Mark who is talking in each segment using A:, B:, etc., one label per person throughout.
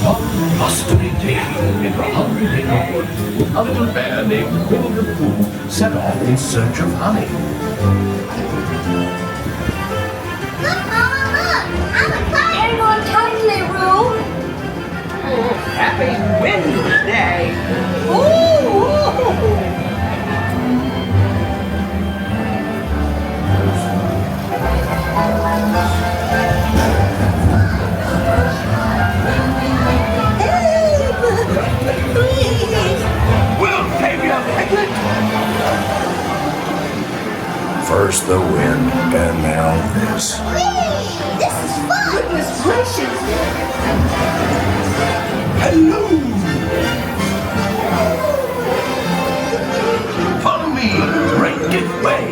A: One blustering day in the hungry neighborhood, a little bear named Winnie the Pooh set off in search of honey.
B: Look, Mama, look! I'm a kite! Hang on tightly, Roo!
C: Happy Wednesday!
B: Ooh!
A: We'll save you, Piglet!
D: First the wind, and now this.
B: This is fun!
C: Goodness gracious!
A: Hello! Follow me, right this way.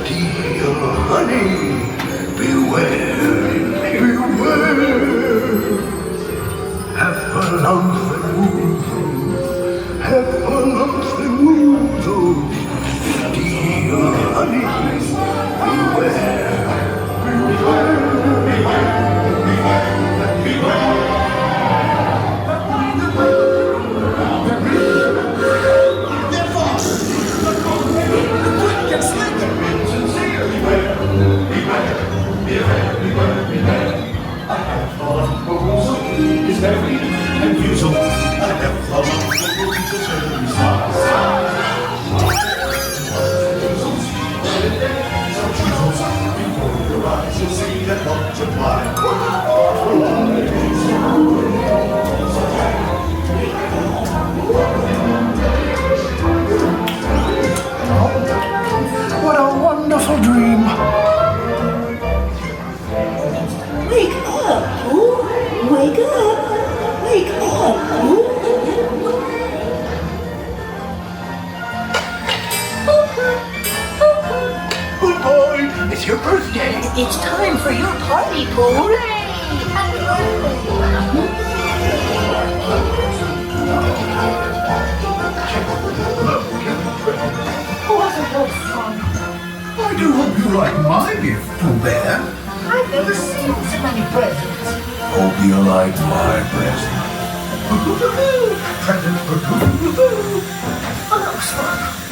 A: Steal honey, beware, beware. Have a lump have a lump steal honey, beware, What a wonderful dream!
B: Wake up, Pooh! Wake up! Wake up, Pooh!
A: Good boy, it's your birthday.
B: It's time for your party, Pooh! Hooray! Happy Wasn't that fun?
A: I do hope you like my gift, Pooh Bear.
B: I've never seen so many presents.
D: Hope you like my present.
A: Present for Pooh.
B: Oh, that was fun.